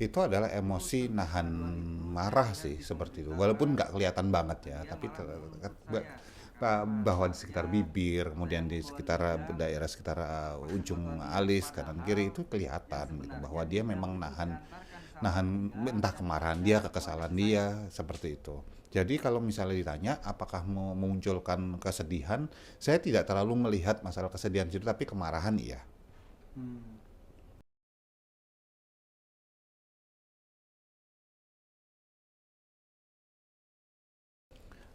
itu adalah emosi nahan marah sih seperti itu. Walaupun nggak kelihatan banget ya, tapi bahwa di sekitar bibir, kemudian di sekitar daerah sekitar ujung alis kanan kiri itu kelihatan gitu bahwa dia memang nahan nahan entah kemarahan dia, kekesalan dia seperti itu. Jadi kalau misalnya ditanya apakah mau memunculkan kesedihan, saya tidak terlalu melihat masalah kesedihan itu, tapi kemarahan iya. Hmm.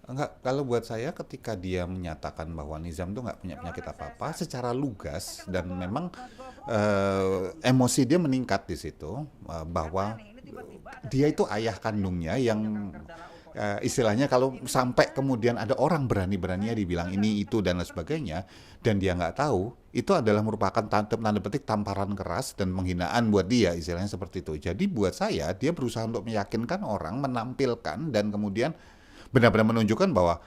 Enggak, kalau buat saya ketika dia menyatakan bahwa Nizam tuh nggak punya penyakit apa-apa secara lugas dan memang emosi dia meningkat di situ bahwa dia itu ayah kandungnya yang istilahnya kalau sampai kemudian ada orang berani-beraninya dibilang ini itu dan lain sebagainya dan dia nggak tahu itu adalah merupakan tanda petik tamparan keras dan penghinaan buat dia istilahnya seperti itu. Jadi buat saya dia berusaha untuk meyakinkan orang menampilkan dan kemudian benar-benar menunjukkan bahwa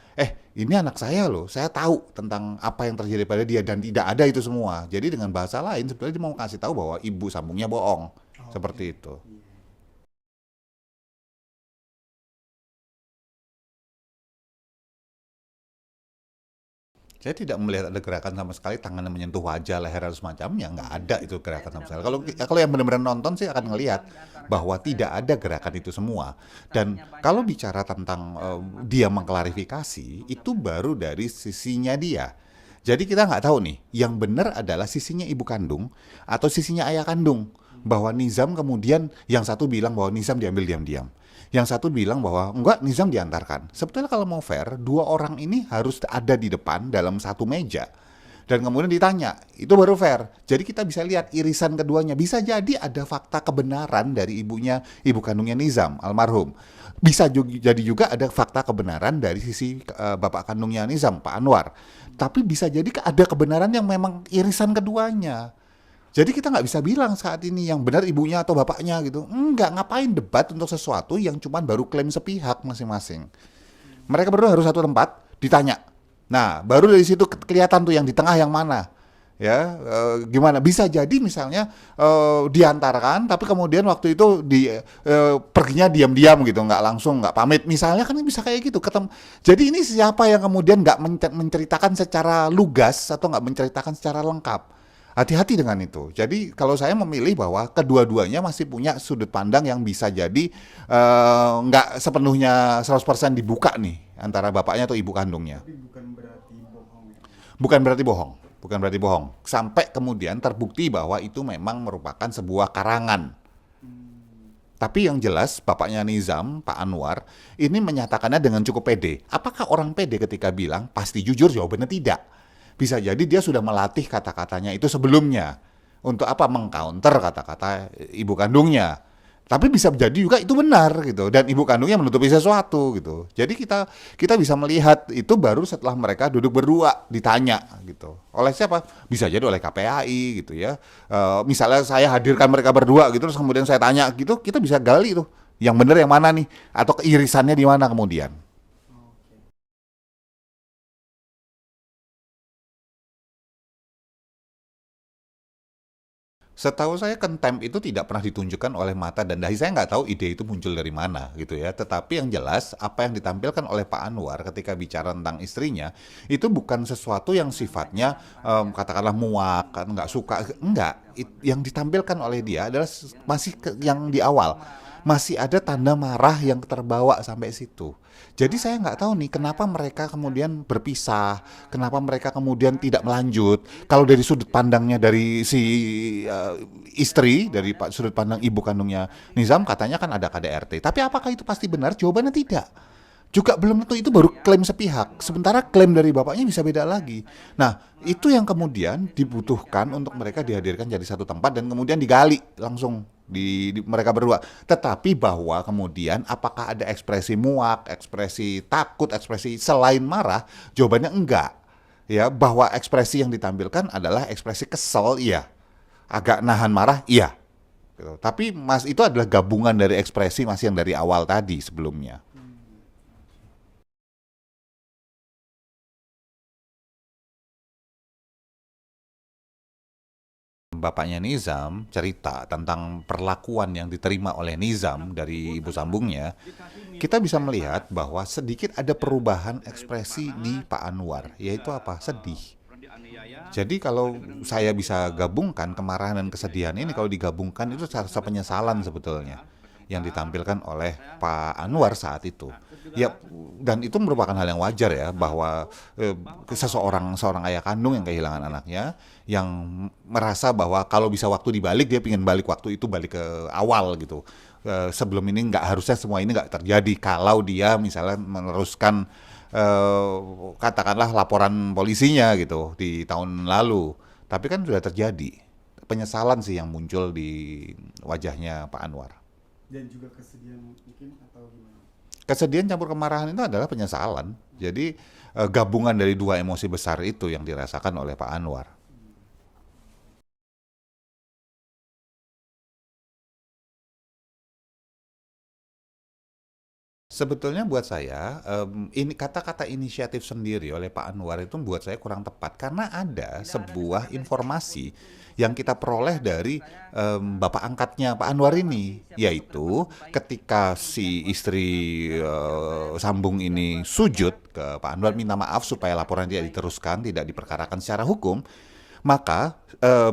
ini anak saya loh, saya tahu tentang apa yang terjadi pada dia dan tidak ada itu semua. Jadi dengan bahasa lain sebenarnya dia mau kasih tahu bahwa ibu sambungnya bohong Oke. seperti itu. Iya. Saya tidak melihat ada gerakan sama sekali tangan yang menyentuh wajah, leher dan semacamnya, nggak ada itu gerakan sama sekali. Kalau yang benar-benar nonton sih akan ngelihat bahwa tidak ada gerakan itu semua. Dan kalau bicara tentang dia mengklarifikasi, itu baru dari sisinya dia. Jadi kita nggak tahu nih, yang benar adalah sisinya ibu kandung atau sisinya ayah kandung. Bahwa Nizam kemudian yang satu bilang bahwa Nizam diambil diam-diam. Yang satu bilang bahwa enggak, Nizam diantarkan. Sebetulnya kalau mau fair, dua orang ini harus ada di depan dalam satu meja. Dan kemudian ditanya, itu baru fair. Jadi kita bisa lihat irisan keduanya. Bisa jadi ada fakta kebenaran dari ibunya, ibu kandungnya Nizam, almarhum. Bisa jadi juga ada fakta kebenaran dari sisi bapak kandungnya Nizam, Pak Anwar. Tapi bisa jadi ada kebenaran yang memang irisan keduanya. Jadi kita nggak bisa bilang saat ini yang benar ibunya atau bapaknya gitu. Enggak, ngapain debat untuk sesuatu yang cuman baru klaim sepihak masing-masing. Mereka berdua harus satu tempat, ditanya. Nah, baru dari situ kelihatan tuh yang di tengah yang mana. Ya, gimana? Bisa jadi misalnya diantarkan, tapi kemudian waktu itu perginya diam-diam gitu, nggak langsung, nggak pamit. Misalnya kan bisa kayak gitu. Jadi ini siapa yang kemudian nggak menceritakan secara lugas atau nggak menceritakan secara lengkap? Hati-hati dengan itu. Jadi kalau saya memilih bahwa kedua-duanya masih punya sudut pandang yang bisa jadi nggak sepenuhnya 100% dibuka nih antara bapaknya atau ibu kandungnya. Tapi bukan berarti bohong ya. Bukan berarti bohong, bukan berarti bohong. Sampai kemudian terbukti bahwa itu memang merupakan sebuah karangan. Hmm. Tapi yang jelas bapaknya Nizam, Pak Anwar, ini menyatakannya dengan cukup pede. Apakah orang pede ketika bilang pasti jujur? Jawabannya tidak. Bisa jadi dia sudah melatih kata-katanya itu sebelumnya. Untuk apa? Mengcounter kata-kata ibu kandungnya. Tapi bisa jadi juga itu benar gitu dan ibu kandungnya menutupi sesuatu gitu. Jadi kita kita bisa melihat itu baru setelah mereka duduk berdua ditanya gitu. Oleh siapa? Bisa jadi oleh KPAI gitu ya. Misalnya saya hadirkan mereka berdua gitu terus kemudian saya tanya gitu, kita bisa gali tuh yang benar yang mana nih atau keirisannya di mana kemudian. Oke. Setahu saya contempt itu tidak pernah ditunjukkan oleh mata dan dahi. Saya nggak tahu ide itu muncul dari mana gitu ya. Tetapi yang jelas apa yang ditampilkan oleh Pak Anwar ketika bicara tentang istrinya itu bukan sesuatu yang sifatnya katakanlah muak, kan nggak suka, enggak. Yang ditampilkan oleh dia adalah masih yang di awal. Masih ada tanda marah yang terbawa sampai situ. Jadi saya nggak tahu nih kenapa mereka kemudian berpisah, kenapa mereka kemudian tidak melanjut. Kalau dari sudut pandangnya dari si istri, dari sudut pandang ibu kandungnya Nizam katanya kan ada KDRT. Tapi apakah itu pasti benar? Jawabannya tidak. Juga belum tentu itu baru klaim sepihak. Sementara klaim dari bapaknya bisa beda lagi. Nah, itu yang kemudian dibutuhkan untuk mereka dihadirkan jadi satu tempat dan kemudian digali langsung di mereka berdua. Tetapi bahwa kemudian apakah ada ekspresi muak, ekspresi takut, ekspresi selain marah? Jawabannya enggak. Ya, bahwa ekspresi yang ditampilkan adalah ekspresi kesel, iya. Agak nahan marah, iya. Gitu. Tapi Mas itu adalah gabungan dari ekspresi Mas yang dari awal tadi sebelumnya. Hmm. Oke. bapaknya Nizam cerita tentang perlakuan yang diterima oleh Nizam dari ibu sambungnya, kita bisa melihat bahwa sedikit ada perubahan ekspresi di Pak Anwar, yaitu apa? Sedih. Jadi kalau saya bisa gabungkan kemarahan dan kesedihan ini, kalau digabungkan itu rasa penyesalan sebetulnya yang ditampilkan oleh Pak Anwar saat itu. Ya, dan itu merupakan hal yang wajar ya, bahwa seorang ayah kandung yang kehilangan anaknya, yang merasa bahwa kalau bisa waktu dibalik, dia ingin balik waktu itu, balik ke awal gitu. Sebelum ini nggak, harusnya semua ini nggak terjadi kalau dia misalnya meneruskan katakanlah laporan polisinya gitu di tahun lalu. Tapi kan sudah terjadi. Penyesalan sih yang muncul di wajahnya Pak Anwar. Dan juga kesedihan mungkin atau gimana? Kesedihan campur kemarahan itu adalah penyesalan. Jadi gabungan dari dua emosi besar itu yang dirasakan oleh Pak Anwar. Sebetulnya buat saya, ini kata-kata inisiatif sendiri oleh Pak Anwar itu buat saya kurang tepat, karena ada sebuah informasi yang kita peroleh dari bapak angkatnya Pak Anwar ini, yaitu ketika si istri sambung ini sujud ke Pak Anwar minta maaf supaya laporan tidak diteruskan, tidak diperkarakan secara hukum, maka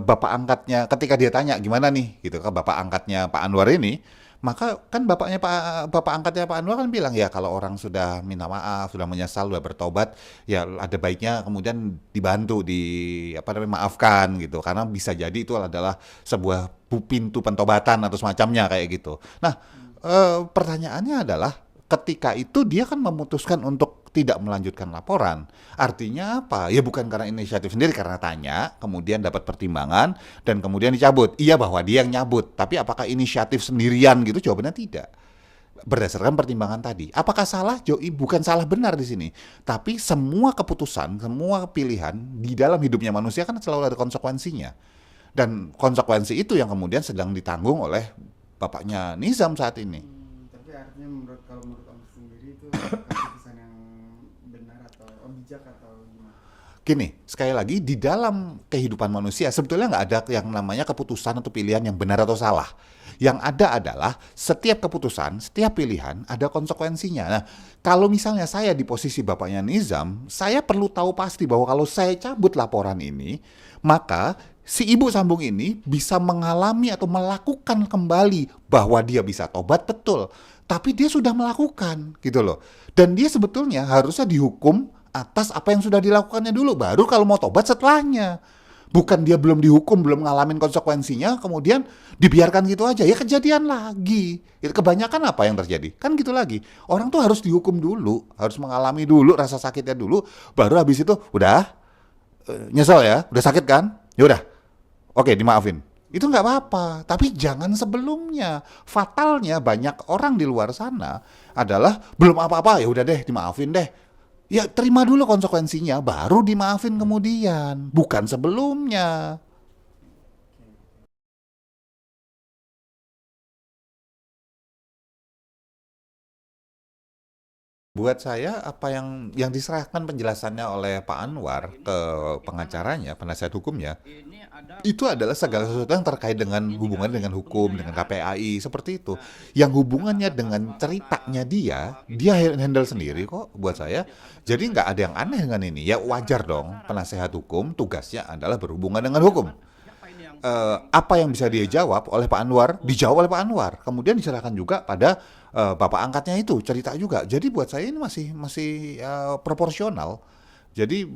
bapak angkatnya ketika dia tanya gimana nih gitu ke bapak angkatnya Pak Anwar ini, maka kan bapak angkatnya Pak Anwar kan bilang, ya kalau orang sudah minta maaf, sudah menyesal, sudah bertobat, ya ada baiknya kemudian dibantu, maafkan gitu, karena bisa jadi itu adalah sebuah pintu pentobatan atau semacamnya kayak gitu. Nah, pertanyaannya adalah ketika itu dia kan memutuskan untuk tidak melanjutkan laporan. Artinya apa? Ya bukan karena inisiatif sendiri, karena tanya, kemudian dapat pertimbangan, dan kemudian dicabut. Iya, bahwa dia yang nyabut. Tapi apakah inisiatif sendirian gitu? Jawabannya tidak. Berdasarkan pertimbangan tadi. Apakah salah? Bukan salah benar di sini. Tapi semua keputusan, semua pilihan di dalam hidupnya manusia kan selalu ada konsekuensinya. Dan konsekuensi itu yang kemudian sedang ditanggung oleh bapaknya Nizam saat ini. Tapi artinya kalau menurut Om sendiri itu keputusan yang benar atau bijak atau gimana? Gini, sekali lagi, di dalam kehidupan manusia sebetulnya nggak ada yang namanya keputusan atau pilihan yang benar atau salah. Yang ada adalah setiap keputusan, setiap pilihan ada konsekuensinya. Nah, kalau misalnya saya di posisi bapaknya Nizam, saya perlu tahu pasti bahwa kalau saya cabut laporan ini, maka si ibu sambung ini bisa mengalami atau melakukan kembali, bahwa dia bisa tobat, betul. Tapi dia sudah melakukan gitu loh. Dan dia sebetulnya harusnya dihukum atas apa yang sudah dilakukannya dulu, baru kalau mau tobat setelahnya. Bukan dia belum dihukum, belum ngalamin konsekuensinya, kemudian dibiarkan gitu aja, ya kejadian lagi. Kebanyakan apa yang terjadi? Kan gitu lagi. Orang tuh harus dihukum dulu, harus mengalami dulu rasa sakitnya dulu, baru habis itu udah nyesel ya, udah sakit kan? Ya udah, oke, dimaafin. Itu nggak apa-apa, tapi jangan sebelumnya. Fatalnya banyak orang di luar sana adalah belum apa-apa, ya udah deh, dimaafin deh. Ya terima dulu konsekuensinya, baru dimaafin kemudian, bukan sebelumnya. Buat saya, apa yang diserahkan penjelasannya oleh Pak Anwar ke pengacaranya, penasihat hukumnya, itu adalah segala sesuatu yang terkait dengan hubungan dengan hukum, dengan KPAI, seperti itu. Yang hubungannya dengan ceritanya dia handle sendiri kok buat saya. Jadi nggak ada yang aneh dengan ini. Ya wajar dong, penasehat hukum tugasnya adalah berhubungan dengan hukum. Apa yang bisa dia jawab oleh Pak Anwar, dijawab oleh Pak Anwar. Kemudian diserahkan juga pada bapak angkatnya itu, cerita juga. Jadi buat saya ini masih proporsional. Jadi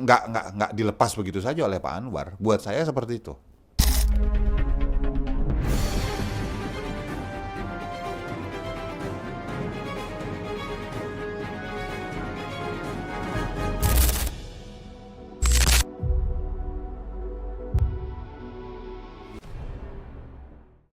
nggak dilepas begitu saja oleh Pak Anwar. Buat saya seperti itu.